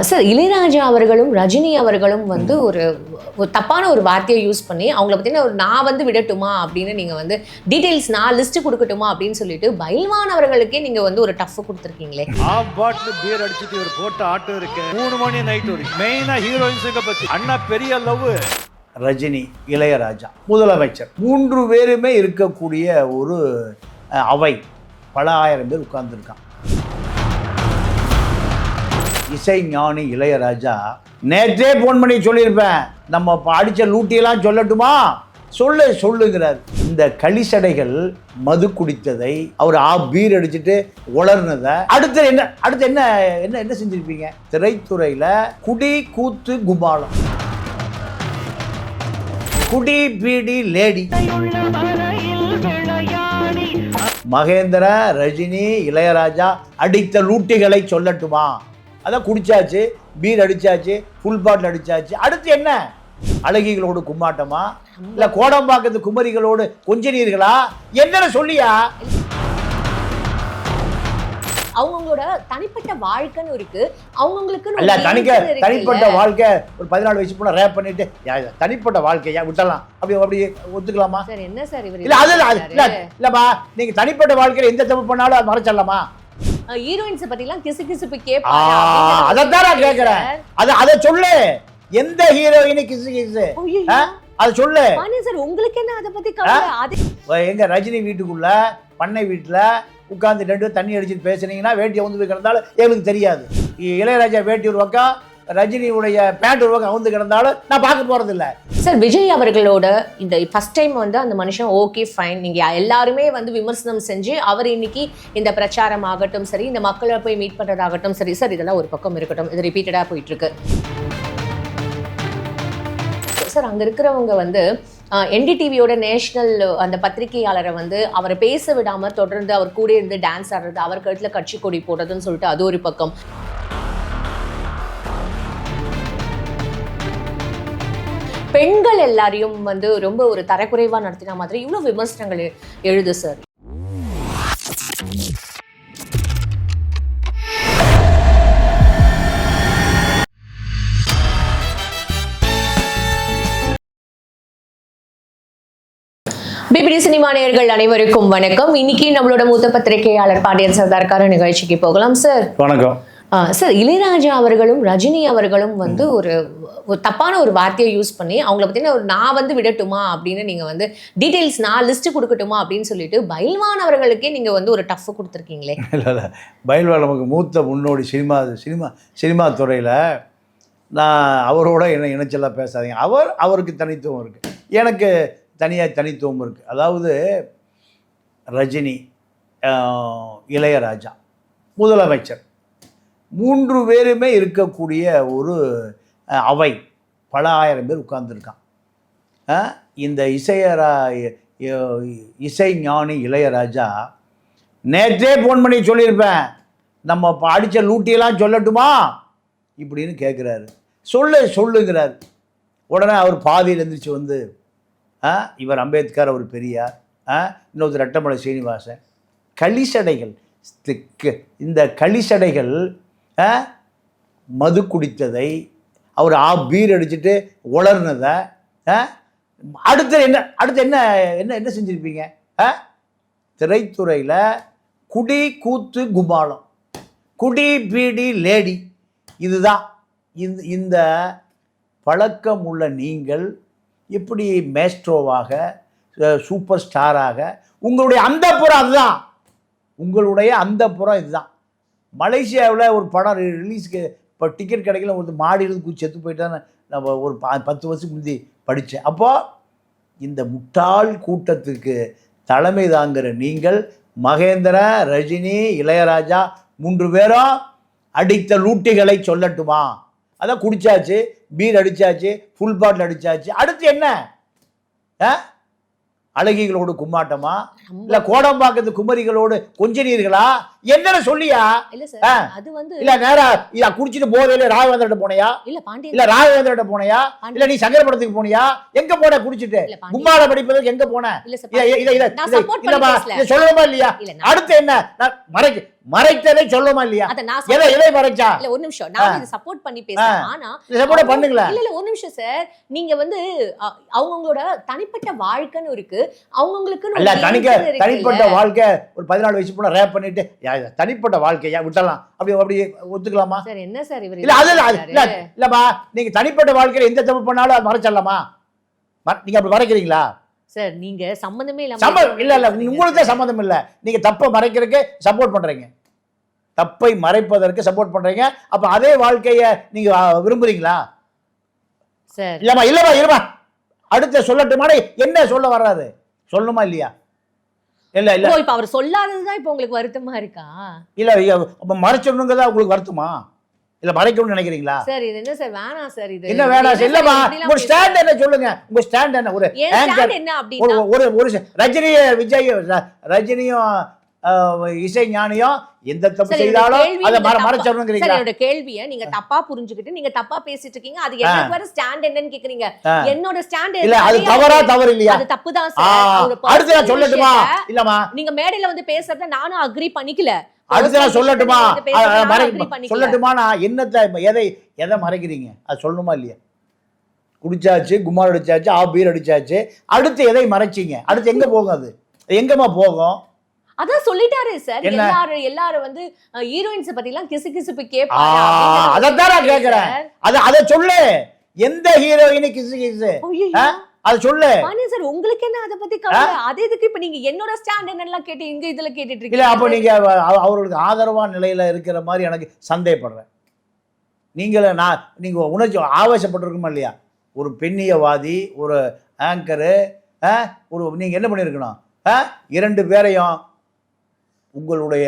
Sir, Ilaiyaraaja அவர்களும் ரஜினி அவர்களும் வந்து ஒரு தப்பான ஒரு வார்த்தையை யூஸ் பண்ணி அவங்கள பார்த்தீங்கன்னா ஒரு நான் வந்து விடட்டுமா அப்படின்னு நீங்கள் வந்து டீட்டெயில்ஸ் நான் லிஸ்ட் கொடுக்கட்டுமா அப்படின்னு சொல்லிட்டு பைல்வான் அவர்களுக்கே நீங்கள் வந்து ஒரு டஃப் கொடுத்துருக்கீங்களே. ஆஃப் பாட்டில் பியர் அடிச்சுட்டு ஒரு போட்ட ஆட்டம் இருக்கு. 3 மணி நைட் ஒரு மெயினா ஹீரோயின்ஸுங்க பத்தி அண்ணா பெரிய லவ். ரஜினி, இளையராஜா, முதலமைச்சர் 3 பேருமே இருக்கக்கூடிய ஒரு அவை. பல ஆயிரம் பேர் உட்கார்ந்துருக்கான். இசை ஞானி இளையராஜா நேற்றே போன் பண்ணி சொல்லியிருப்பேன், நம்ம அடித்த லூட்டியெல்லாம் சொல்லட்டுமா, சொல்லுங்கிறார். இந்த களிசடைகள் மது குடித்ததை, அவர் பீர் அடிச்சுட்டு உளர்னதை அடுத்து என்ன செஞ்சிருப்பீங்க? திரைத்துறையில் குடி கூத்து குபாலம், குடி பீடி லேடி. மகேந்திர, ரஜினி, இளையராஜா அடித்த லூட்டிகளை சொல்லட்டுமா? அதான் குடிச்சாச்சு, பீர் அடிச்சாச்சு, ஃபுல் பாட்டில் அடிச்சாச்சு. அடுத்து என்ன? அழகிகளோடு கும்மாட்டமா, இல்ல கோடம்பாக்கத்து குமரிகளோடு கொஞ்சனீர்களா? என்ன சொல்லியா? அவங்களோட தனிப்பட்ட வாழ்க்கைன்னு இருக்கு, அவங்களுக்கு இல்ல தனிப்பட்ட வாழ்க்கை. ஒரு 14 வயசு போல ரேப் பண்ணிட்டு தனிப்பட்ட வாழ்க்கையா விட்டலாம், அப்படி ஒத்துக்கலாமா? சார் என்ன சார் இவரு? இல்லப்பா, நீங்க தனிப்பட்ட வாழ்க்கையில எந்த தப்பு பண்ணாலும் அது மறைச்சிடலாமா? ஹீரோயின்ஸ் பத்தி எல்லாம் கிசு கேட்பாங்க. அதான் நான் கேக்குறேன். அத சொல்லு. எந்த ஹீரோயின் கிசு அத சொல்லு சார். உங்களுக்கு என்ன அத பத்தி கவலை? எங்க ரஜினி வீட்டுக்குள்ள பண்ணை வீட்டுல உட்கார்ந்து 2 தண்ணி அடிச்சுட்டு பேசுனீங்கன்னா வேட்டியை வந்து கிடந்தாலும் எங்களுக்கு தெரியாது. இளையராஜா வேட்டி ஒரு பக்கம், ரஜினியுடைய பேண்ட் ஒரு பக்கம் அவுந்து கிடந்தாலும் நான் பார்க்க போறது இல்லை. சார், விஜய் அவர்களோட இந்த ஃபர்ஸ்ட் டைம் வந்து அந்த மனுஷன் ஓகே ஃபைன், நீங்க எல்லாருமே வந்து விமர்சனம் செஞ்சு அவர் இன்னைக்கு இந்த பிரச்சாரம் ஆகட்டும் சரி, இந்த மக்களை போய் மீட் பண்றதாகட்டும் சரி சார், இதெல்லாம் ஒரு பக்கம் இருக்கட்டும், இது ரிப்பீட்டடா போயிட்டு இருக்கு சார். அங்க இருக்கிறவங்க வந்து என்டிடிவியோட நேஷனல் அந்த பத்திரிகையாளரை வந்து அவரை பேச விடாம தொடர்ந்து அவர் கூட இருந்து டான்ஸ் ஆடுறது, அவர் கழுத்துல கட்சி கொடி போடுறதுன்னு சொல்லிட்டு அது ஒரு பக்கம். பெண்கள் எல்லாரையும் வந்து ரொம்ப ஒரு தரக்குறைவா நடத்தின மாதிரி இவ்வளவு விமர்சனங்கள் எழுது சார். பிபிடி சினிமா நேயர்கள் அனைவருக்கும் வணக்கம். இன்னைக்கு நம்மளோட மூத்த பத்திரிகையாளர் பாண்டியன் சர்தார்கார நிகழ்ச்சிக்கு போகலாம் சார். வணக்கம் சார். இளையராஜா அவர்களும் ரஜினி அவர்களும் வந்து ஒரு தப்பான ஒரு வார்த்தையை யூஸ் பண்ணி அவங்கள பார்த்தீங்கன்னா ஒரு நான் வந்து விடட்டுமா அப்படின்னு நீங்கள் வந்து டீட்டெயில்ஸ் நான் லிஸ்ட் கொடுக்கட்டுமா அப்படின்னு சொல்லிட்டு பைல்வான் அவர்களுக்கே நீங்கள் வந்து ஒரு டஃப் கொடுத்துருக்கீங்களே. இல்லை, பைல்வான் நமக்கு மூத்த முன்னோடி. சினிமா துறையில் நான் அவரோட என்ன இணைச்செல்லாம் பேசாதீங்க. அவருக்கு தனித்துவம் இருக்குது, எனக்கு தனித்துவம் இருக்குது. அதாவது ரஜினி, இளையராஜா, முதலமைச்சர் 3 பேருமே இருக்கக்கூடிய ஒரு அவை. பல ஆயிரம் பேர் உட்கார்ந்துருக்கான். இந்த இசை ஞானி இளையராஜா நேற்றே ஃபோன் பண்ணி சொல்லியிருப்பேன், நம்ம அடித்த லூட்டியெல்லாம் சொல்லட்டுமா இப்படின்னு கேட்குறாரு. சொல்லுங்கிறார். உடனே அவர் பாதியில் எழுந்திரிச்சு வந்து இவர் அம்பேத்கர், அவர் பெரியார், இன்னொருத்தர் ரெட்டமலை சீனிவாசன், களிசடைகள். இந்த களிசடைகள் மது குடித்ததை, அவர் பீர் அடிச்சுட்டு உளர்னதை அடுத்து என்ன செஞ்சிருப்பீங்க? திரைத்துறையில் குடி கூத்து குபாலம், குடி பீடி லேடி. இதுதான் இந்த பழக்கம் உள்ள நீங்கள் எப்படி மேஸ்ட்ரோவாக, சூப்பர் ஸ்டாராக, உங்களுடைய அந்தப்புறம் அதுதான், உங்களுடைய அந்தப்புறம் இதுதான். மலேசியாவில் ஒரு படம் ரிலீஸ்க்கு இப்போ டிக்கெட் கிடைக்கல, ஒரு மாடியிலிருந்து செத்து போயிட்டான்னு நம்ம ஒரு 10 வருஷத்துக்கு முந்தி படித்தேன். அப்போது இந்த முட்டாள் கூட்டத்துக்கு தலைமை தாங்குகிற நீங்கள் மகேந்திர, ரஜினி, இளையராஜா 3 பேரும் அடித்த லூட்டிகளை சொல்லட்டுமா? அதான் குடிச்சாச்சு, பீர் அடிச்சாச்சு, ஃபுல் பாட்டில் அடிச்சாச்சு. அடுத்து என்ன? அழகிகளோடு கும்மாட்டமா, இல்ல கோடம்பாக்கத்து குமரிகளோடு கொஞ்சனீர்களா? என்ன சொல்லியா? இல்ல நேரா குடிச்சிட்டு போதையில ராகவேந்திர போனையா? இல்ல ராகவேந்திர போனையா? இல்ல நீ சங்கரபுரத்துக்கு போனியா? எங்க போன குடிச்சிட்டு? கும்மால படிப்பதற்கு எங்க போன? சொல்லணுமா இல்லையா? அடுத்து என்ன? மறைத்ததை சொல்லுமா இல்லையா? அத நான் எதை மறைச்சா? இல்ல ஒரு நிமிஷம், நான் இது சப்போர்ட் பண்ணி பேசுறேன். ஆனா சப்போர்ட் பண்ணுங்களா? இல்ல ஒரு நிமிஷம் சார், நீங்க வந்து அவங்களோட தனிப்பட்ட வாழ்க்கைன்னு இருக்கு, அவங்களுக்குன்னு இல்ல தனிப்பட்ட வாழ்க்கை. ஒரு 14 வயசு போல ரேப் பண்ணிட்டு தனிப்பட்ட வாழ்க்கையா விட்டலாம், அப்படி ஒத்துக்கலாமா சார்? என்ன சார் இவரு? இல்ல அது இல்லப்பா, நீங்க தனிப்பட்ட வாழ்க்கையில எந்த தப்பு பண்ணாலும் அது மறைச்சிடலாமா? நீங்க அப்படி மறைக்கிறீங்களா சார்? நீங்க சம்பந்தமே இல்ல உங்களுக்கு தான் சம்பந்தம் இல்ல, நீங்க தப்பை மறைக்கிறதுக்கு சப்போர்ட் பண்றீங்க, தப்பை மறைப்பதற்கு சப்போர்ட் பண்றீங்க. அப்ப அதே வாழ்க்கைய நீங்க விரும்புறீங்களா? சார் இல்லமா அடுத்த சொல்லட்டுமா? என்ன சொல்ல வர்றாரு சொல்லணுமா இல்லையா? இல்ல இப்ப அவர் சொல்லாததுதான் இப்ப உங்களுக்கு வருத்தமா இருக்கா? இல்ல அப்ப மறைச்சணுங்கிறதா உங்களுக்கு வருத்தமா? இல்ல மறைக்கணும்னு நினைக்கிறீங்களா? சார் இது என்ன சார்? வேணாம் சார், இது என்ன வேணாம் சார்? இல்லமா உங்க ஸ்டாண்ட் என்ன சொல்லுங்க, உங்க ஸ்டாண்ட் என்ன? ஒரு ஆங்கர் என்ன அப்படினா ஒரு ரஜினியும் இசை ஞானியும் எந்த தப்பு செய்தாலும் அதை மறைச்சணும்ங்கறீங்களா? சார் என்னோட கேள்வியை நீங்க தப்பா புரிஞ்சுக்கிட்டு நீங்க தப்பா பேசிட்டு இருக்கீங்க. அது எனக்கு வர ஸ்டாண்ட் என்னன்னு கேக்குறீங்க. என்னோட ஸ்டாண்ட் இல்ல அது தவறு இல்லையா? அது தப்பு தான் சார். அடுத்து நான் சொல்லட்டுமா? இல்லமா நீங்க மேடையில வந்து பேசுறத நானும் அக்ரி பண்ணிக்கல. அடுத்து நான் சொல்லட்டுமா? சொல்லட்டுமா? நான் எதை மறைக்கிறீங்க அது சொல்லணுமா இல்லையா? குடிச்சாச்சு, குமார் அடிச்சாச்சு, பீர் அடிச்சாச்சு, அடுத்து எதை மறைச்சீங்க? அடுத்து எங்க போகும்? அது எங்கம்மா போகும்? அதான் சொல்லிட்டாரு சார். எல்லாரும் வந்து ஹீரோயின்ஸ் பத்தி எல்லாம் கிசுகிசுப்பு கேட்பாங்க. அதத்தான் நான் கேக்குறேன். அத சொல்லு. எந்த ஹீரோயின் கிசு அத சொல்லு. பானி சார் உங்களுக்கு என்ன அத பத்தி கவலை? அது எதுக்கு இப்ப நீங்க என்னோட ஸ்டாண்ட் என்னெல்லாம் கேட்டு இங்க இதுல கேட்டுட்டு இருக்கீங்க? இல்ல அப்ப நீங்க அவர்களுக்கு ஆதரவான நிலையில இருக்கிற மாதிரி எனக்கு சந்தேகப்படுறேன். நீங்க உணர்ச்சி ஆவேசப்பட்டிருக்குமா இல்லையா? ஒரு பெண்ணியவாதி, ஒரு ஆங்கரு, நீங்க என்ன பண்ணிருக்கணும்? 2 பேரையும் உங்களுடைய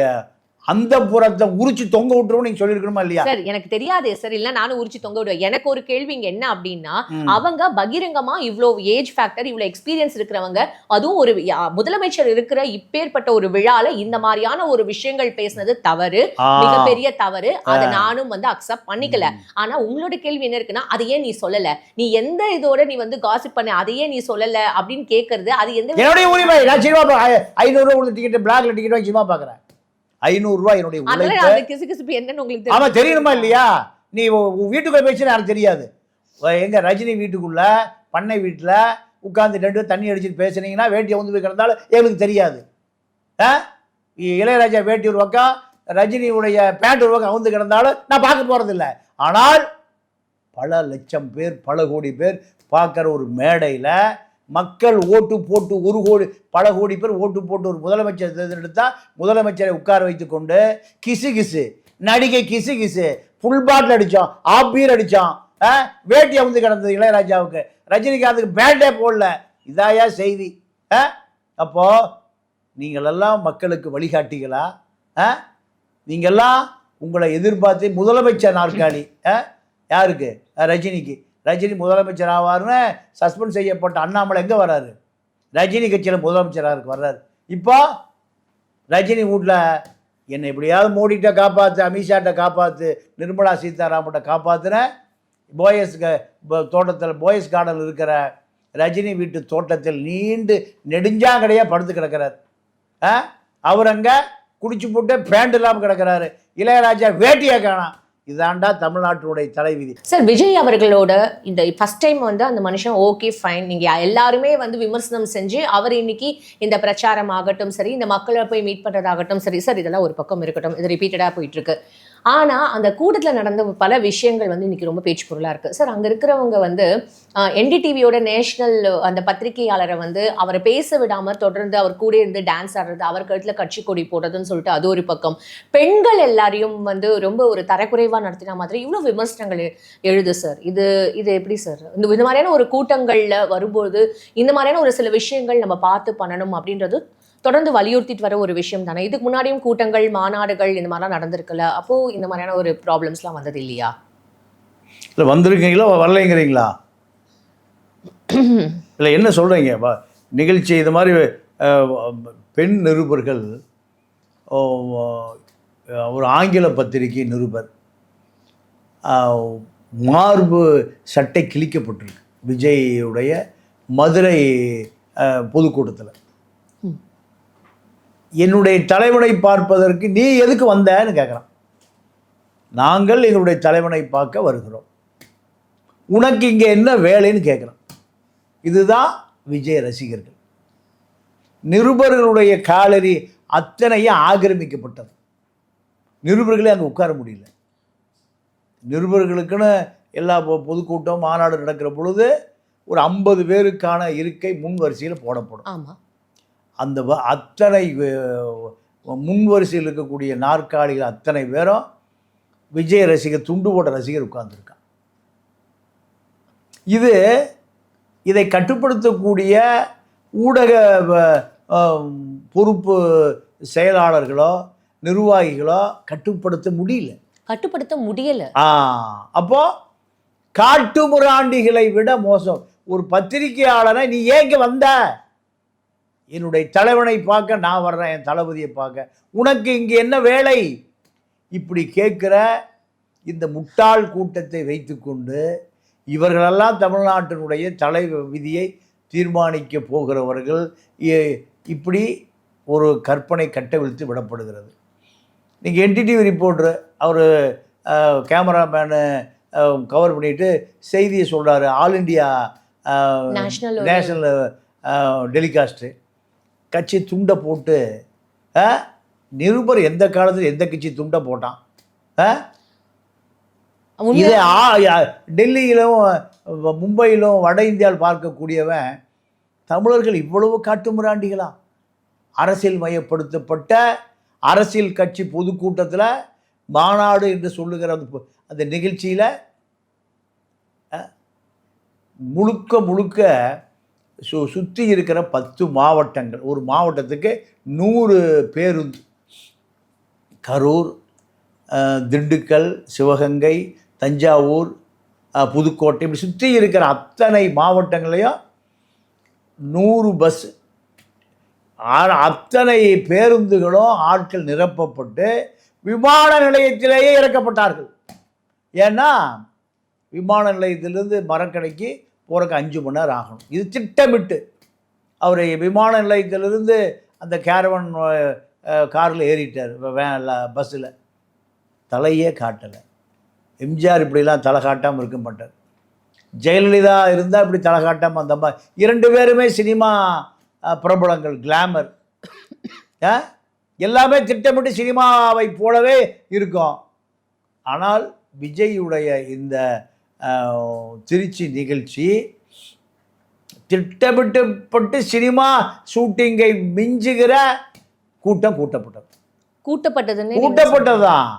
அந்த புறத்தை உரிச்சு தொங்க விட்டுருவோம் நீங்க சொல்லிருக்கணுமா இல்லையா? சார் எனக்கு தெரியாதே சார், இல்ல நானும் உரிச்சு தொங்க விடுவேன். எனக்கு ஒரு கேள்வி இங்க என்ன அப்படின்னா, அவங்க பகிரங்கமா இவ்வளவு ஏஜ் ஃபேக்டர், இவ்வளவு எக்ஸ்பீரியன்ஸ் இருக்கிறவங்க, அதுவும் ஒரு முதலமைச்சர் இருக்கிற இப்பேற்பட்ட ஒரு விழால இந்த மாதிரியான ஒரு விஷயங்கள் பேசினது தவறு, மிகப்பெரிய தவறு. அதை நானும் வந்து அக்செப்ட் பண்ணிக்கல. ஆனா உங்களோட கேள்வி என்ன இருக்குன்னா, அதை ஏன் நீ சொல்லல, நீ எந்த இதோட நீ வந்து காசிப் பண்ண, அதையே நீ சொல்லல அப்படின்னு கேக்குறது, அது எந்த என்னுடைய உரிமை. நான் சினிமா 500 ரூபாய் டிக்கெட் பிளாக்ல டிக்கெட் வாங்கி சினிமா பாக்குறேன். 500 ரூபாய் என்னுடைய உழைப்பு. என்னன்னு உங்களுக்கு ஆமா தெரியணுமா இல்லையா? நீ வீட்டுக்குள்ள பேசினா யாருக்கு தெரியாது. எங்க ரஜினி வீட்டுக்குள்ள பண்ணை வீட்டுல உட்கார்ந்து 2 தண்ணி அடிச்சுட்டு பேசுனீங்கன்னா வேட்டியை வந்து போய் கிடந்தாலும் எங்களுக்கு தெரியாது. இளையராஜா வேட்டி ஒரு பக்கம், ரஜினியுடைய பேண்ட் ஒரு பக்கம் அவுந்து கிடந்தாலும் நான் பார்க்க போறதில்லை. ஆனால் பல லட்சம் பேர், பல கோடி பேர் பார்க்குற ஒரு மேடையில் மக்கள் ஓட்டு போட்டு பல கோடி பேர் ஓட்டு போட்டு ஒரு முதலமைச்சர் தேர்ந்தெடுத்தா முதலமைச்சரை உட்கார வைத்து கொண்டு கிசு நடிகை கிசு ஃபுல் பாட்டில் அடித்தோம், பீர் அடித்தோம், வேட்டி அவுந்து கிடந்தது இளையராஜாவுக்கு, ரஜினிகாந்துக்கு பேண்டே போடல. இதாயா செய்தி? அப்போ நீங்களெல்லாம் மக்களுக்கு வழிகாட்டிகளா? நீங்கள்லாம் உங்களை எதிர்பார்த்து முதலமைச்சர் நாற்காலி யாருக்கு? ரஜினிக்கு. ரஜினி முதலமைச்சர் ஆவார்னு சஸ்பெண்ட் செய்யப்பட்ட அண்ணாமலை எங்கே வர்றாரு? ரஜினி கட்சியில் முதலமைச்சராக வர்றாரு. இப்போ ரஜினி வீட்டில் என்னை எப்படியாவது மோடிகிட்ட காப்பாற்று, அமித்ஷாட்ட காப்பாற்று, நிர்மலா சீதாராமன்கிட்ட காப்பாற்றுன போயஸ் கார்டன் இருக்கிற ரஜினி வீட்டு தோட்டத்தில் நீண்டு நெடுஞ்சாங்கடையாக படுத்து கிடக்கிறார். அவர் அங்கே குடிச்சு போட்டு பேண்ட் இல்லாமல் கிடக்கிறாரு. இளையராஜா வேட்டியை காணாம். இதாண்டா தமிழ்நாட்டுடைய தலைவிதி. சார் விஜய் அவர்களோட இந்த ஃபர்ஸ்ட் டைம் வந்து அந்த மனுஷன் ஓகே ஃபைன், நீங்க எல்லாருமே வந்து விமர்சனம் செஞ்சு அவர் இன்னைக்கு இந்த பிரச்சாரம் ஆகட்டும் சரி, இந்த மக்களை போய் மீட் பண்றதாகட்டும் சரி, சார் இதெல்லாம் ஒரு பக்கம் இருக்கட்டும், இது ரிப்பீட்டடா போயிட்டு இருக்கு. ஆனா அந்த கூட்டத்தில் நடந்த பல விஷயங்கள் வந்து இன்னைக்கு ரொம்ப பேச்சு பொருளா இருக்கு. சார் அங்க இருக்கிறவங்க வந்து NDTVயோட நேஷனல் அந்த பத்திரிகையாளரை வந்து அவரை பேச விடாம தொடர்ந்து அவர் கூட இருந்து டான்ஸ் ஆடுறது, அவர் கழுத்துல கட்சி கொடி போடுறதுன்னு சொல்லிட்டு அது ஒரு பக்கம், பெண்கள் எல்லாரையும் வந்து ரொம்ப ஒரு தரக்குறைவா நடத்தின மாதிரி இவ்வளவு விமர்சனங்கள் எழுது சார். இது எப்படி சார் இந்த மாதிரியான ஒரு கூட்டங்கள்ல வரும்போது இந்த மாதிரியான ஒரு சில விஷயங்கள் நம்ம பார்த்து பண்ணணும் அப்படின்றது தொடர்ந்து வலியுறுத்திட்டு வர ஒரு விஷயம் தானே? இதுக்கு முன்னாடியும் கூட்டங்கள், மாநாடுகள் இந்த மாதிரிலாம் நடந்திருக்குல்ல, அப்போ இந்த மாதிரியான ஒரு ப்ராப்ளம்ஸ்லாம் வந்தது இல்லையா? இல்லை வந்திருக்கீங்களா வரலைங்கிறீங்களா? இல்லை என்ன சொல்கிறீங்க? நிகழ்ச்சி இது மாதிரி பெண் நிருபர்கள், ஒரு ஆங்கில பத்திரிகை நிருபர் மார்பு சட்டை கிழிக்கப்பட்டிருக்கு விஜயுடைய மதுரை பொதுக்கூட்டத்தில். என்னுடைய தலைவனை பார்ப்பதற்கு நீ எதுக்கு வந்தன்னு கேட்குறான். நாங்கள் எங்களுடைய தலைவனை பார்க்க வருகிறோம், உனக்கு இங்கே என்ன வேலைன்னு கேட்குறான். இதுதான் விஜய் ரசிகர்கள். நிருபர்களுடைய கேலரி அத்தனையும் ஆக்கிரமிக்கப்பட்டது. நிருபர்களே அங்கே உட்கார முடியல. நிருபர்களுக்குன்னு எல்லா பொதுக்கூட்டம் மாநாடு நடக்கிற பொழுது ஒரு 50 பேருக்கான இருக்கை முன் வரிசையில் போடப்படும். ஆமாம். அந்த அத்தனை முன் வரிசையில் இருக்கக்கூடிய நாற்காலிகள் அத்தனை பேரும் விஜய் ரசிகர், துண்டு போட்ட ரசிகர் உட்கார்ந்துருக்கான். இதை கட்டுப்படுத்தக்கூடிய ஊடக பொறுப்பு செயலாளர்களோ நிர்வாகிகளோ கட்டுப்படுத்த முடியல. அப்போ காட்டுமிராண்டிகளை விட மோசம். ஒரு பத்திரிகையாளரை நீ ஏங்க வந்த? என்னுடைய தலைவனை பார்க்க நான் வர்றேன், என் தளபதியை பார்க்க, உனக்கு இங்கே என்ன வேலை? இப்படி கேட்குற இந்த முட்டாள் கூட்டத்தை வைத்துக்கொண்டு இவர்களெல்லாம் தமிழ்நாட்டினுடைய விதியை தீர்மானிக்க போகிறவர்கள் இப்படி ஒரு கற்பனை கட்டவிழ்த்து விடப்படுகிறது. நீங்கள் NDTV ரிப்போர்ட்ரு அவர் கேமராமேனு கவர் பண்ணிட்டு செய்தியை சொல்கிறாரு. ஆல் இண்டியா நேஷனல் டெலிகாஸ்ட்டு கட்சி துண்டை போட்டு நிருபர் எந்த காலத்தில் எந்த கட்சி துண்டை போட்டான்? இதை டெல்லியிலும் மும்பையிலும் வட இந்தியாவில் பார்க்கக்கூடியவன் தமிழர்கள் இவ்வளவு காட்டுமிராண்டிகளா? அரசியல் மயப்படுத்தப்பட்ட அரசியல் கட்சி பொதுக்கூட்டத்தில் மாநாடு என்று சொல்லுகிற அந்த நிகழ்ச்சியில் முழுக்க சுற்றி இருக்கிற 10 மாவட்டங்கள், ஒரு மாவட்டத்துக்கு 100 பேருந்து, கரூர், திண்டுக்கல், சிவகங்கை, தஞ்சாவூர், புதுக்கோட்டை, இப்படி சுற்றி இருக்கிற அத்தனை மாவட்டங்களையும் 100 பஸ், அத்தனை பேருந்துகளும் ஆட்கள் நிரப்பப்பட்டு விமான நிலையத்திலேயே இறக்கப்பட்டார்கள். ஏன்னா விமான நிலையத்திலிருந்து மரக்கடைக்கு போகிறக்கு 5 மணி நேரம் ஆகணும். இது திட்டமிட்டு அவர் விமான நிலையத்திலிருந்து அந்த கேரவன் காரில் ஏறிட்டார், பஸ்ஸில். தலையே காட்டலை. எம்ஜிஆர் இப்படிலாம் தலை காட்டாமல் இருக்க மாட்டார். ஜெயலலிதா இருந்தால் இப்படி தலை காட்டாமல் அந்த மாதிரி 2 பேருமே சினிமா பிரபலங்கள், கிளாமர், எல்லாமே திட்டமிட்டு சினிமாவை போலவே இருக்கும். ஆனால் விஜயுடைய இந்த திருச்சி நிகழ்ச்சி திட்டமிட்டப்பட்டு சினிமா ஷூட்டிங்கை மிஞ்சுகிற கூட்டப்பட்டதுதான்.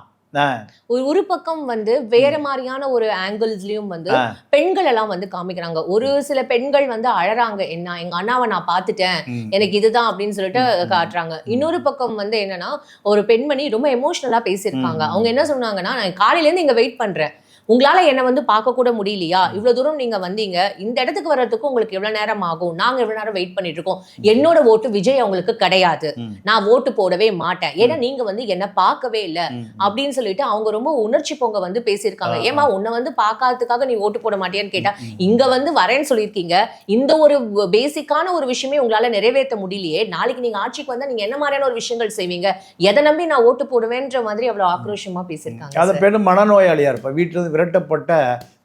ஒரு பக்கம் வந்து வேற மாதிரியான ஒரு ஆங்கிள்ஸ்லயும் வந்து பெண்கள் எல்லாம் வந்து காமிக்கிறாங்க. ஒரு சில பெண்கள் வந்து அழறாங்க, என்ன எங்க அண்ணாவை நான் பாத்துட்டேன், எனக்கு இதுதான் அப்படின்னு சொல்லிட்டு காட்டுறாங்க. இன்னொரு பக்கம் வந்து என்னன்னா, ஒரு பெண்மணி ரொம்ப எமோஷனலா பேசியிருக்காங்க. அவங்க என்ன சொன்னாங்கன்னா, நான் காலையில இருந்து இங்க வெயிட் பண்றேன், உங்களால என்ன வந்து பார்க்க கூட முடியலையா? இவ்வளவு தூரம் நீங்க வந்தீங்க, இந்த இடத்துக்கு வர்றதுக்கு உங்களுக்கு எவ்வளவு நேரம் ஆகும்? நாங்க எவ்வளவு நேரம் வெயிட் பண்ணிட்டு இருக்கோம். என்னோட ஓட்டு விஜய் அவங்களுக்கு கிடையாது, நான் ஓட்டு போடவே மாட்டேன், ஏன்னா நீங்க வந்து என்ன பார்க்கவே இல்லை அப்படின்னு சொல்லிட்டு அவங்க ரொம்ப உணர்ச்சி பொங்க வந்து பேசியிருக்காங்க. ஏமா உன்னை வந்து பார்க்காததுக்காக நீ ஓட்டு போட மாட்டேன்னு கேட்டா, இங்க வந்து வரேன்னு சொல்லியிருக்கீங்க, இந்த ஒரு பேசிக்கான ஒரு விஷயமே உங்களால நிறைவேற்ற முடியலையே, நாளைக்கு நீங்க ஆட்சிக்கு வந்தா நீங்க என்ன மாதிரியான ஒரு விஷயங்கள் செய்வீங்க, எதை நம்பி நான் ஓட்டு போடுவேன்ற மாதிரி அவ்வளவு ஆக்ரோஷமா பேசியிருக்காங்க. அந்த பெண் மனநோயாளியா இருப்பா, வீட்டுல விரட்டப்பட்ட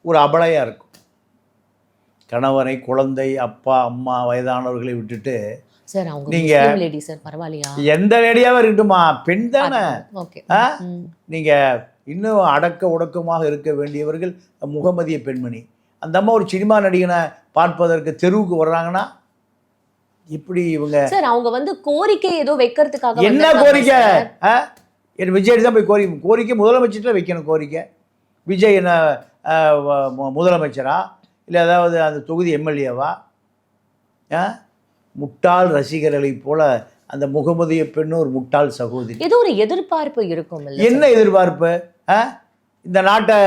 ஒரு அபலையா இருக்கும். கணவனை, குழந்தை, அப்பா, அம்மா, வயதானவர்களை விட்டுட்டு நீங்க எந்த லேடியாவே இருக்கட்டுமா, பெண் தானே, நீங்க இன்னும் அடக்க ஒடுக்கமாக இருக்க வேண்டியவர்கள் முகமதிய பெண்மணி. அந்த அம்மா ஒரு சினிமா நடிகனை பார்ப்பதற்கு தெருவுக்கு வர்றாங்கன்னா இப்படி இவங்க அவங்க வந்து கோரிக்கை ஏதோ வைக்கிறதுக்காக. என்ன கோரிக்கை? என் விஜய் தான் போய் கோரிக்கை முதலமைச்சர்கிட்ட வைக்கணும். கோரிக்கை விஜய் என்ன முதலமைச்சரா இல்லை ஏதாவது அந்த தொகுதி எம்எல்ஏவா? முட்டாள் ரசிகர்களை போல அந்த முகமதிய பெண்ணு ஒரு முட்டாள் சகோதரி. ஏதோ ஒரு எதிர்பார்ப்பு இருக்கும். என்ன எதிர்பார்ப்பு? இந்த நாட்டை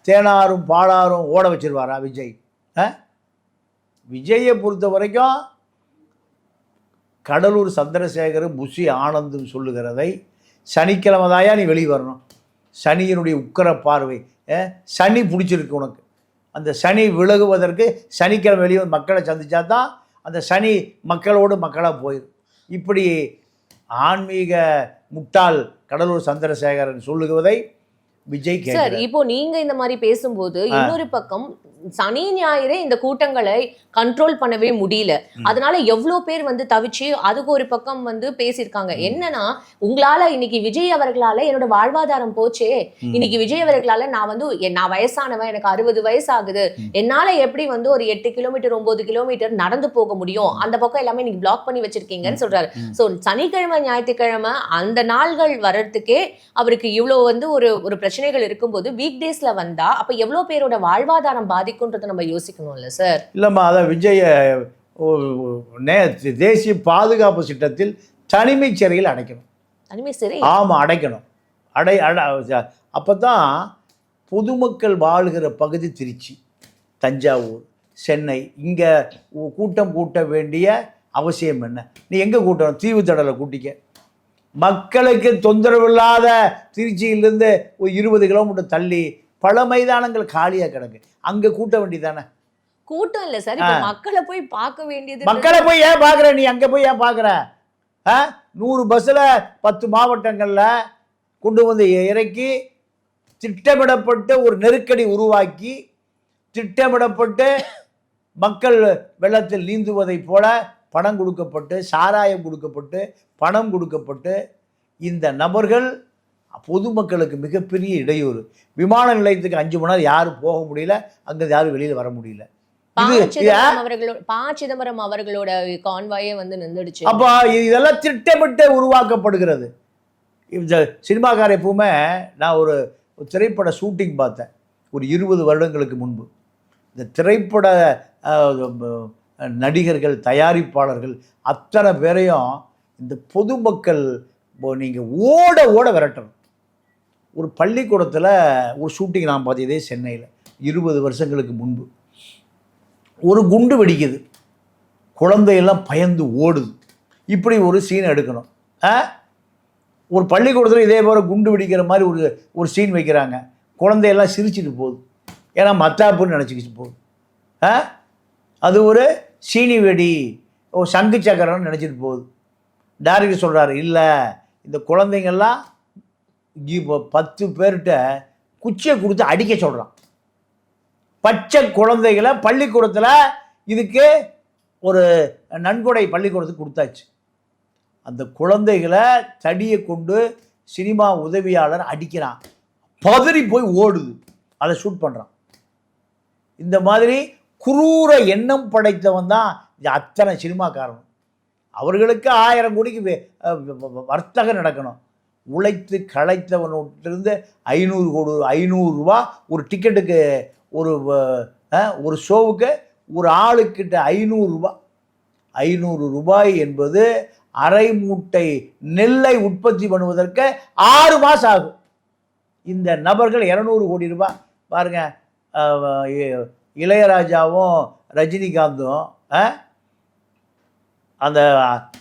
தேனாரும் பாலாரும் ஓட வச்சிருவாரா விஜய்? விஜயை பொறுத்த வரைக்கும் கடலூர் சந்திரசேகரும் புஷி ஆனந்தும் சொல்லுகிறதை சனிக்கிழமை தாயா நீ வெளியே வரணும். சனியினுடைய உக்கர பார்வை, சனி பிடிச்சிருக்கு உனக்கு, அந்த சனி விலகுவதற்கு சனிக்கிழமை வெளியே மக்களை சந்திச்சா தான் அந்த சனி மக்களோடு மக்களாக போயிடும். இப்படி ஆன்மீக முட்டாள் கடலூர் சந்திரசேகரன் சொல்லுவதை விஜய் சார் கேட்கிறார். இப்போ நீங்க இந்த மாதிரி பேசும்போது இன்னொரு பக்கம் சனி ஞாயிறே இந்த கூட்டங்களை கண்ட்ரோல் பண்ணவே முடியல. அதனால எவ்வளவு பேர் வந்து தவிச்சு அதுக்கு ஒரு பக்கம் வந்து பேசியிருக்காங்க. என்னன்னா, உங்களால இன்னைக்கு விஜய் அவர்களால என்னோட வாழ்வாதாரம் போச்சே, இன்னைக்கு விஜய் அவர்களால நான் வந்து நான் வயசானவன், எனக்கு 60 வயசு ஆகுது, என்னால எப்படி வந்து ஒரு 8 கிலோமீட்டர் 9 கிலோமீட்டர் நடந்து போக முடியும், அந்த பக்கம் எல்லாமே நீங்க பிளாக் பண்ணி வச்சிருக்கீங்கன்னு சொல்றாரு. சோ சனிக்கிழமை ஞாயிற்றுக்கிழமை அந்த நாள்கள் வர்றதுக்கே அவருக்கு இவ்வளவு வந்து ஒரு பிரச்சனைகள் இருக்கும்போது வீக் டேஸ்ல வந்தா அப்ப எவ்வளவு பேரோட வாழ்வாதாரம் பாதிக்கும்ன்றதை நம்ம யோசிக்கணும்ல சார். இல்லைம்மா, அதை விஜய தேசிய பாதுகாப்பு திட்டத்தில் தனிமை சிறையில் அடைக்கணும். தனிமை சிறை? ஆமாம், அடைக்கணும். அப்போ தான் பொதுமக்கள் வாழ்கிற பகுதி திருச்சி, தஞ்சாவூர், சென்னை, இங்கே கூட்டம் கூட்ட வேண்டிய அவசியம் என்ன? நீ எங்கே கூட்டணும்? தீவு தடலை கூட்டிக்க. மக்களுக்கு தொந்தரவு இல்லாத திருச்சியிலேருந்து ஒரு 20 கிலோமீட்டர் தள்ளி பல மைதானங்கள் காலியாக கிடக்கு, அங்கே கூட்ட வேண்டியதானே? கூட்டம் இல்லை சார், இப்போ மக்களை போய் பார்க்க வேண்டியது. மக்களை போய் ஏன் பார்க்குற? நீ அங்கே போய் ஏன் பார்க்குற? 100 பஸ்ஸில் 10 மாவட்டங்களில் கொண்டு வந்து இறக்கி திட்டமிடப்பட்டு ஒரு நெருக்கடி உருவாக்கி திட்டமிடப்பட்டு மக்கள் வெள்ளத்தில் நீந்துவதைப் போல பணம் கொடுக்கப்பட்டு, சாராயம் கொடுக்கப்பட்டு, பணம் கொடுக்கப்பட்டு, இந்த நபர்கள் பொதுமக்களுக்கு மிகப்பெரிய இடையூறு. விமான நிலையத்துக்கு 5 மணி நேரம் யாரும் போக முடியல, அங்கே யாரும் வெளியில் வர முடியல. சிதம்பரம் அவர்களோட கான்வாயே வந்து நின்றுடுச்சு. அப்போ இதெல்லாம் திட்டமிட்டு உருவாக்கப்படுகிறது. இந்த சினிமாக்கார எப்பவுமே, நான் ஒரு திரைப்பட ஷூட்டிங் பார்த்தேன் ஒரு 20 வருடங்களுக்கு முன்பு. இந்த திரைப்பட நடிகர்கள், தயாரிப்பாளர்கள் அத்தனை பேரையும் இந்த பொதுமக்கள் நீங்கள் ஓட ஓட விரட்டணும். ஒரு பள்ளிக்கூடத்தில் ஒரு ஷூட்டிங் நான் பார்த்ததே சென்னையில் 20 வருஷங்களுக்கு முன்பு. ஒரு குண்டு வெடிக்குது, குழந்தையெல்லாம் பயந்து ஓடுது. இப்படி ஒரு சீன் எடுக்கணும். ஒரு பள்ளிக்கூடத்தில் இதே போல் குண்டு வெடிக்கிற மாதிரி ஒரு சீன் வைக்கிறாங்க. குழந்தையெல்லாம் சிரிச்சுட்டு போகுது, ஏன்னா மத்தாப்புன்னு நினச்சிக்கிட்டு போகுது. அது ஒரு சீனி வெடி, சங்கு சக்கரம்னு நினச்சிட்டு போகுது. டைரக்டர் சொல்கிறாரு, இல்லை, இந்த குழந்தைங்கள்லாம் இப்போ 10 பேர்கிட்ட குச்சியை கொடுத்து அடிக்க சொல்கிறான். பச்சை குழந்தைகளை பள்ளிக்கூடத்தில் இதுக்கு ஒரு நன்கொடை பள்ளிக்கூடத்துக்கு கொடுத்தாச்சு. அந்த குழந்தைகளை தடியை கொண்டு சினிமா உதவியாளர் அடிக்கிறான், பதறி போய் ஓடுது, அதை ஷூட் பண்ணுறான். இந்த மாதிரி குரூர எண்ணம் படைத்தவன் தான் அத்தனை சினிமாக்காரன். அவர்களுக்கு 1000 கோடிக்கு வர்த்தகம் நடக்கணும். உழைத்து களைத்தவனிலிருந்து 500 ரூபா ஒரு டிக்கெட்டுக்கு, ஒரு ஷோவுக்கு ஒரு ஆளுக்கிட்ட 500 ரூபாய் என்பது அரை மூட்டை நெல்லை உற்பத்தி பண்ணுவதற்கு 6 மாதம் ஆகும். இந்த நபர்கள் 200 கோடி ரூபாய் பாருங்க. இளையராஜாவும் ரஜினிகாந்தும் அந்த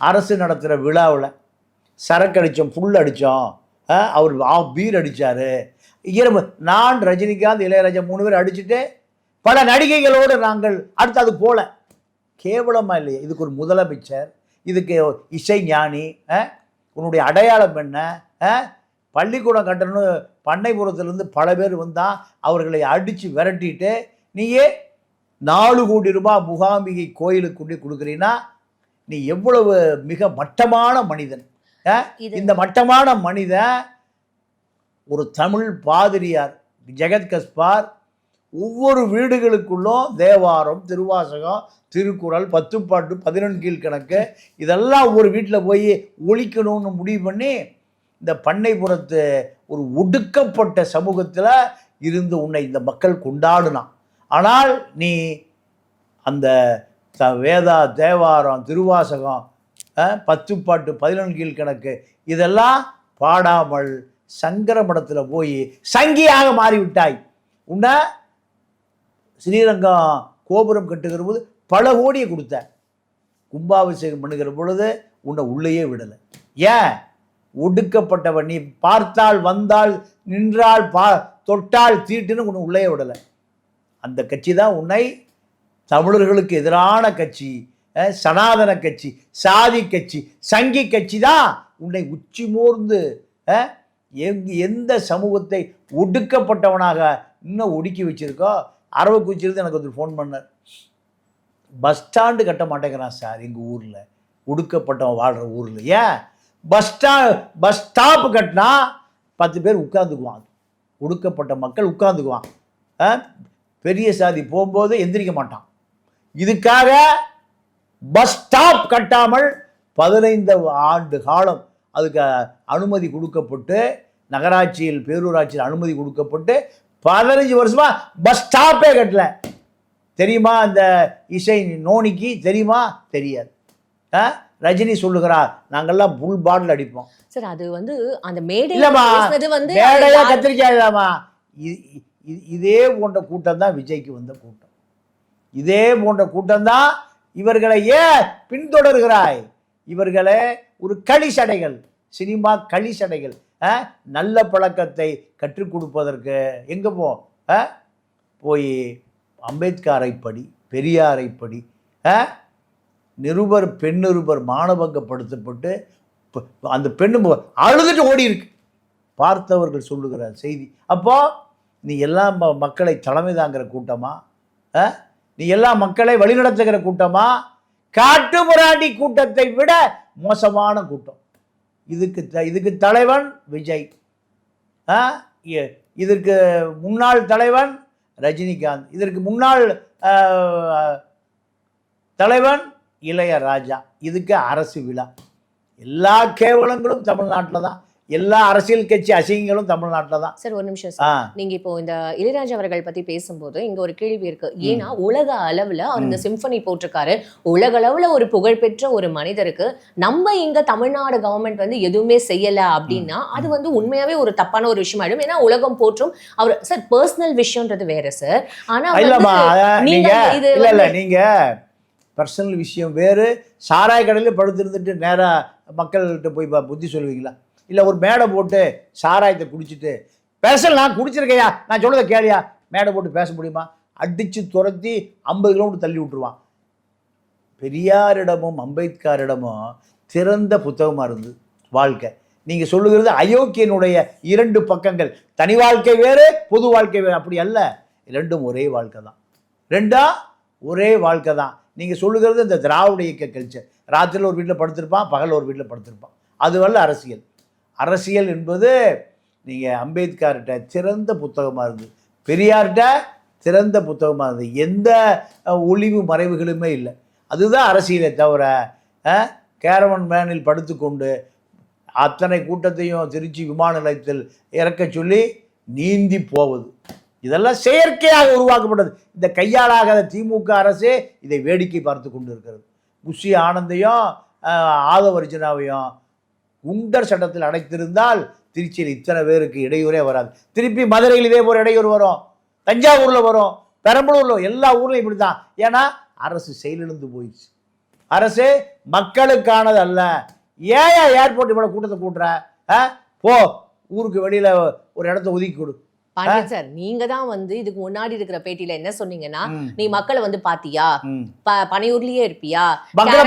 அரசு நடத்துகிற விழாவில் சரக்கு அடித்தோம், புல் அடித்தோம், அவர் பீர் அடித்தார். நான் ரஜினிகாந்த் இளையராஜா 3 பேர் அடிச்சுட்டு பல நடிகைகளோடு நாங்கள் அடுத்து அது போல கேவலமாக இல்லையே? இதுக்கு ஒரு முதலமைச்சர், இதுக்கு இசை ஞானி, உன்னுடைய அடையாளம் என்ன? பள்ளிக்கூடம் கட்டணும்னு பண்ணைபுரத்துலேருந்து பல பேர் வந்தால் அவர்களை அடித்து விரட்டிட்டு நீயே 4 கோடி ரூபாய் முகாம்பிகை கோயிலுக்கு கொண்டு கொடுக்குறீன்னா நீ எவ்வளவு மிக மட்டமான மனிதன். இந்த மட்டமான மனிதன் ஒரு தமிழ் பாதிரியார் ஜெகத் கஸ்பார் ஒவ்வொரு வீடுகளுக்குள்ளும் தேவாரம், திருவாசகம், திருக்குறள், 10 பாட்டு, 11 கீழ்கணக்கு இதெல்லாம் ஒவ்வொரு வீட்டில் போய் ஒழிக்கணும்னு முடிவு பண்ணி இந்த பண்ணைபுரத்து ஒரு ஒடுக்கப்பட்ட சமூகத்தில் இருந்து உன்னை இந்த மக்கள் கொண்டாடினான். ஆனால் நீ அந்த தேவாரம், திருவாசகம், 10 பாட்டு, 11 கீழ்கணக்கு இதெல்லாம் பாடாமல் சங்கர மடத்தில் போய் சங்கியாக மாறிவிட்டாய். உன்னை ஸ்ரீரங்கம் கோபுரம் கட்டுகிற போது பல கோடியை கொடுத்த, கும்பாபிஷேகம் பண்ணுகிற பொழுது உன்னை உள்ளேயே விடலை. ஏன்? ஒடுக்கப்பட்டவன் நீ. பார்த்தால், வந்தால், நின்றால், தொட்டால் தீட்டுன்னு உன்னை உள்ளே விடலை. அந்த கட்சி தான் உன்னை தமிழர்களுக்கு எதிரான கட்சி, சனாதன கட்சி, சாதி கட்சி, சங்கி கட்சி தான் உன்னை உச்சி மோர்ந்து எந்த சமூகத்தை ஒடுக்கப்பட்டவனாக இன்னும் ஒடுக்கி வச்சிருக்கோ. அரவக்குச்சியிலிருந்து எனக்கு ஒரு ஃபோன் பண்ணார். பஸ் ஸ்டாண்டு கட்ட மாட்டேங்கிறான் சார் எங்கள் ஊரில், ஒடுக்கப்பட்டவன் வாழ்கிற ஊரில். ஏன் பஸ் ஸ்டாப் கட்டினா 10 பேர் உட்காந்துக்குவான், ஒடுக்கப்பட்ட மக்கள் உட்காந்துக்குவான். பெரிய சாதி போகும்போது எந்திரிக்க மாட்டான். இதுக்காக பஸ் ஸ்டாப் கட்டாமல் 15 ஆண்டு காலம் அதுக்கு அனுமதி கொடுக்கப்பட்டு, நகராட்சியில் பேரூராட்சியில் அனுமதி கொடுக்கப்பட்டு 15 வருஷமா பஸ் ஸ்டாப்பே கட்டல. தெரியுமா அந்த இசை நோனிக்கு? தெரியுமா? தெரியாது. ரஜினி சொல்லுகிறார் நாங்கள்லாம் புல் பாட்டில் அடிப்போம் சார். அது வந்து அந்த மேடை இல்லம்மா, வந்து மேடையா கத்திரிக்காதாமா. இதே போன்ற கூட்டம் தான் விஜய்க்கு வந்த கூட்டம். இதே போன்ற கூட்டம் தான். இவர்களை ஏன் பின்தொடர்கிறாய்? இவர்களே ஒரு களிசடைகள், சினிமா களிசடைகள். நல்ல பழக்கத்தை கற்றுக் கொடுப்பதற்கு எங்கே போய் அம்பேத்கரை படி, பெரியாரை படி. நிருபர் பெண் நிருபர் மானபங்கப்படுத்தப்பட்டு அந்த பெண்ணு அழுதுட்டு ஓடி இருக்கு, பார்த்தவர்கள் சொல்லுகிற செய்தி. அப்போ நீ எல்லாம் மக்களை தலைமை தாங்கிற கூட்டமா? நீ எல்லா மக்களை வழிநடத்துகிற கூட்டமா? காட்டுமிராண்டி கூட்டத்தை விட மோசமான கூட்டம். இதுக்கு தலைவன் விஜய், இதற்கு முன்னாள் தலைவன் ரஜினிகாந்த், இதற்கு முன்னாள் தலைவன் இளையராஜா. இதுக்கு அரசு விழா. எல்லா கேவலங்களும் தமிழ்நாட்டில் தான். எல்லா அரசியல் கட்சி அசிங்கங்களும் தமிழ்நாட்டில் தான். சார் ஒரு நிமிஷம் சார், நீங்க இப்போ இந்த இளையராஜா அவர்கள் பத்தி பேசும்போது இங்க ஒரு கேள்வி இருக்கு. ஏன்னா உலக அளவுல அவர் இந்த சிம்பனி போட்டிருக்காரு. உலக அளவுல ஒரு புகழ்பெற்ற ஒரு மனிதருக்கு நம்ம இங்க தமிழ்நாடு கவர்மெண்ட் வந்து எதுவுமே செய்யல அப்படின்னா அது வந்து உண்மையாவே ஒரு தப்பான ஒரு விஷயம் ஆயிடும். ஏன்னா உலகம் போற்றும் அவர். சார் பர்சனல் விஷயம்ன்றது வேற சார். ஆனா நீங்க பர்சனல் விஷயம் வேறு. சாராய கடையில் படுத்திருந்துட்டு நேராக மக்கள்கிட்ட போய் புத்தி சொல்லுவீங்களா? இல்லை ஒரு மேடை போட்டு சாராயத்தை குடிச்சிட்டு பேசல, நான் குடிச்சிருக்கையா, நான் சொல்றதை கேளியா, மேடை போட்டு பேச முடியுமா? அடித்து துரத்தி 50 கிலோமீட்டர் தள்ளி விட்டுருவான். பெரியாரிடமும் அம்பேத்கரிடமும் திறந்த புத்தகமாக இருந்தது வாழ்க்கை. நீங்கள் சொல்லுகிறது அயோக்கியனுடைய 2 பக்கங்கள், தனி வாழ்க்கை வேறு பொது வாழ்க்கை வேறு. அப்படி அல்ல, ரெண்டும் ஒரே வாழ்க்கை தான். ஒரே வாழ்க்கை தான். நீங்கள் சொல்லுகிறது இந்த திராவிட இயக்க கல்ச்சர். ராத்திரியில் ஒரு வீட்டில் படுத்திருப்பான், பகல் ஒரு வீட்டில் படுத்திருப்பான். அதுவல்ல அரசியல். அரசியல் என்பது நீங்கள் அம்பேத்கர்கிட்ட திறந்த புத்தகமாக இருந்தது, பெரியார்கிட்ட திறந்த புத்தகமாக இருந்தது. எந்த ஒளிவு மறைவுகளுமே இல்லை. அதுதான் அரசியலை தவிர கேரவன் வேனில் படுத்துக்கொண்டு அத்தனை கூட்டத்தையும் திருச்சி விமான நிலையத்தில் இறக்க சொல்லி நீந்தி போவது, இதெல்லாம் செயற்கையாக உருவாக்கப்பட்டது. இந்த கையாளாகாத திமுக அரசே இதை வேடிக்கை பார்த்து கொண்டு இருக்கிறது. புஷி ஆனந்தையும் ஆதவர்ஜனாவையும் குண்டர் சட்டத்தில் அடைத்திருந்தால் திருச்சியில் இத்தனை பேருக்கு இடையூறே வராது. திருப்பி மதுரையில் இதே போல் இடையூறு வரும், தஞ்சாவூரில் வரும், பெரம்பலூரில், எல்லா ஊர்லையும் இப்படி தான். ஏன்னா அரசு செயலிழந்து போயிடுச்சு. அரசு மக்களுக்கானது அல்ல. ஏன் ஏர்போர்ட் இவ்வளோ கூட்டத்தை கூட்டுற? போ ஊருக்கு வெளியில் ஒரு இடத்த ஒதுக்கி கொடு. பாண்டியன் சார், நீங்க தான் வந்து இதுக்கு முன்னாடி இருக்கிற பேட்டியில என்ன சொன்னீங்கன்னா, நீ மக்களை வந்து பாத்தியா, பனையூர்லயே இருப்பியா, மக்களை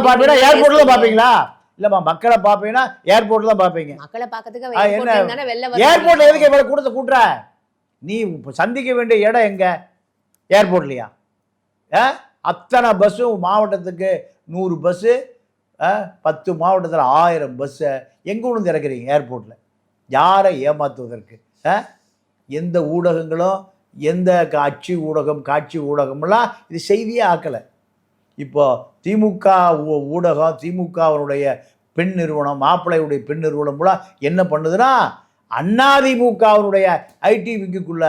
பாப்பீங்கன்னா ஏர்போர்ட்ல பாப்பீங்களா? இல்லம்மா, மக்களை பாப்பீங்கன்னா ஏர்போர்ட்ல தான் பாப்பீங்க. மக்களை பாக்கிறதுக்கு ஏர்போர்ட்ல எதுக்கு இவ்வளவு கூட்டத்தை கூட்டுற? நீ சந்திக்க வேண்டிய இடம் எங்க? ஏர்போர்ட்லையா? அத்தனை பஸ்ஸும் மாவட்டத்துக்கு 100 பஸ்ஸு, 10 மாவட்டத்தில் 1000 பஸ்ஸை எங்கே கொண்டு வந்து இறக்குறீங்க ஏர்போர்ட்டில்? யாரை ஏமாற்றுவதற்கு? எந்த ஊடகங்களும், எந்த அச்சு ஊடகம், காட்சி ஊடகம்லாம் இது செய்தியே ஆக்கலை. இப்போ திமுக ஊடகம், திமுகவினுடைய பெண் நிறுவனம், மாப்பிள்ளையுடைய பெண் நிறுவனம்லாம் என்ன பண்ணுதுன்னா, அதிமுகவினுடைய ஐடி விங்குக்குள்ள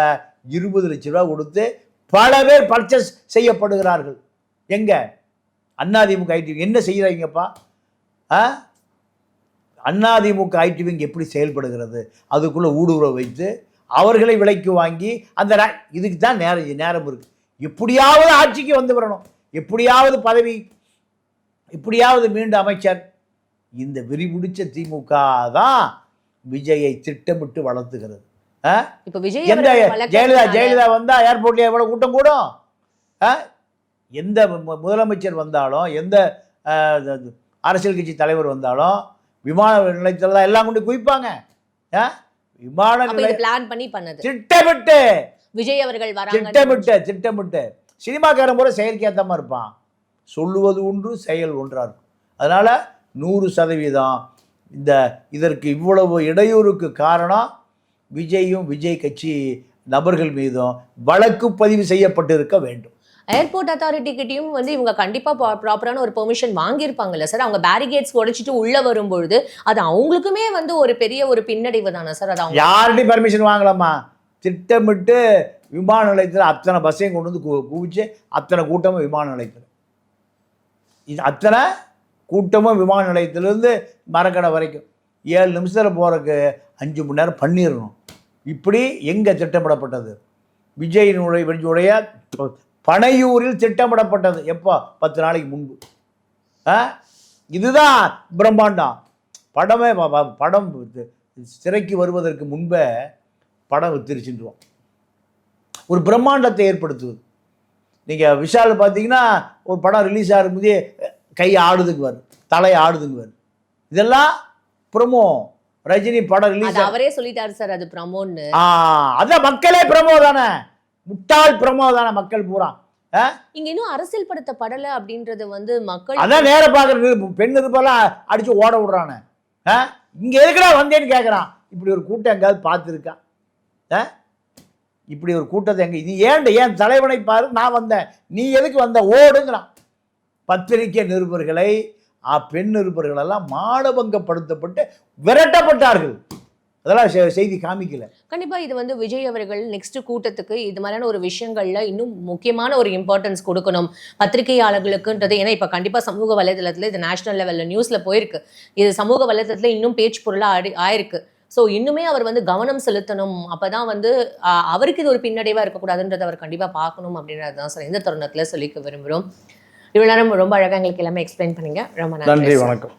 20 லட்ச ரூபா கொடுத்து பல பேர் பர்ச்சேஸ் செய்யப்படுகிறார்கள். எங்க அதிமுக ஐடி என்ன செய்கிறாங்கப்பா? அதிமுக ஐடி விங் எப்படி செயல்படுகிறது? அதுக்குள்ளே ஊடுருவ வைத்து அவர்களை விலைக்கு வாங்கி அந்த இதுக்கு தான் நேரம் இருக்குது. எப்படியாவது ஆட்சிக்கு வந்து வரணும், எப்படியாவது பதவி, எப்படியாவது மீண்டும் அமைச்சர். இந்த விரிபிடிச்ச திமுக தான் விஜயை திட்டமிட்டு வளர்த்துகிறது. ஜெயலலிதா வந்தா ஏர்போர்ட்ல எவ்வளவு கூட்டம் கூடும்? எந்த முதலமைச்சர் வந்தாலும், எந்த அரசியல் கட்சி தலைவர் வந்தாலும் விமான நிலையத்தில் தான் எல்லாம் கொண்டு குவிப்பாங்க. விமான நிலையம் பிளான் பண்ணி பண்ணது திட்டமிட்டு விஜய் அவர்கள் வராங்க. திட்டமிட்டு சினிமாக்காரன் போல செயற்கையாத்தமாக இருப்பான். சொல்லுவது ஒன்று செயல் ஒன்றாக இருக்கும். அதனால் 100% இதற்கு இவ்வளவு இடையூறுக்கு காரணம் விஜயும் விஜய் கட்சி நபர்கள் மீதும் வழக்கு பதிவு செய்யப்பட்டிருக்க வேண்டும். ஏர்போர்ட் அத்தாரிட்டி கிட்டயும் வந்து இவங்க கண்டிப்பா ப்ராப்பரான ஒரு பெர்மிஷன் வாங்கியிருப்பாங்கல்ல சார். அவங்க பேரிகேட்ஸ் உடைச்சிட்டு உள்ள வரும்பொழுது அது அவங்களுக்குமே வந்து ஒரு பெரிய ஒரு பின்னடைவு தானே சார். அது அவங்க யார்கிட்டையும் பர்மிஷன் வாங்கலாமா? திட்டமிட்டு விமான நிலையத்தில் அத்தனை பஸ்ஸையும் கொண்டு வந்து குவிச்சு அத்தனை கூட்டமும் விமான நிலையத்தில், அத்தனை கூட்டமும் விமான நிலையத்திலேருந்து மரக்கடை வரைக்கும் 7 நிமிஷத்தில் போகிறதுக்கு 5 மணி நேரம் பண்ணிடணும். இப்படி எங்கே திட்டமிடப்பட்டது? விஜயினுடைய பனையூரில் திட்டமிடப்பட்டது. எப்போ? 10 நாளைக்கு முன்பு. இதுதான் பிரம்மாண்டம். படம் திரைக்கு வருவதற்கு முன்பே படம் வித்திருச்சுருவோம். ஒரு பிரம்மாண்டத்தை ஏற்படுத்துவது. நீங்கள் விஷால் பார்த்தீங்கன்னா ஒரு படம் ரிலீஸ் ஆகும்போதே கை ஆடுதுக்கு வரும், தலை ஆடுதுக்கு வரும். இதெல்லாம் ப்ரமோ. ரஜினி படம் ரிலீஸ் அவரே சொல்லிட்டாரு சார் அது ப்ரமோன்னு. அதான் மக்களே ப்ரமோ தானே, முட்டாள் ப்ரமோ தானே மக்கள் பூரா. இங்க இன்னும் அரசியல் படுத்த படலை அப்படின்றது வந்து மக்கள் அதான் நேர பார்க்குற பெண் இருப்பெல்லாம் அடிச்சு ஓட விடுறானே. இங்கே எதுக்குடா வந்தேன்னு கேட்குறான். இப்படி ஒரு கூட்டம் எங்காவது பார்த்துருக்கா? இப்படி ஒரு கூட்டத்தை எங்கே இது ஏன் தலைவனை பாரு, நான் வந்தேன், நீ எதுக்கு வந்த, ஓடுங்கிறான். பத்திரிகை நிருபர்களை பெண் நிருபர்களெல்லாம் மானபங்கப்படுத்தப்பட்டு விரட்டப்பட்டார்கள். அதெல்லாம் செய்தி காமிக்கல. கண்டிப்பா இது வந்து விஜய் அவர்கள் நெக்ஸ்ட் கூட்டத்துக்கு இது மாதிரியான ஒரு விஷயங்கள்ல இன்னும் முக்கியமான ஒரு இம்பார்ட்டன்ஸ் கொடுக்கணும் பத்திரிகையாளர்களுக்குன்றது. ஏன்னா இப்ப கண்டிப்பா சமூக வலைதளத்துல இது நேஷனல் லெவல்ல நியூஸ்ல போயிருக்கு. இது சமூக வலைதளத்துல இன்னும் பேச்சு பொருளா ஆயிருக்கு. ஸோ இன்னுமே அவர் வந்து கவனம் செலுத்தணும். அப்பதான் வந்து அவருக்கு இது ஒரு பின்னடைவா இருக்கக்கூடாதுன்றதை அவர் கண்டிப்பா பார்க்கணும் அப்படின்றது தான் சார் இந்த தருணத்துல சொல்லிக்க விரும்புகிறோம். இவ்வளவு நேரம் ரொம்ப அழகா எங்களுக்கு எல்லாமே எக்ஸ்பிளைன் பண்ணீங்க. ரொம்ப நன்றி. வணக்கம்.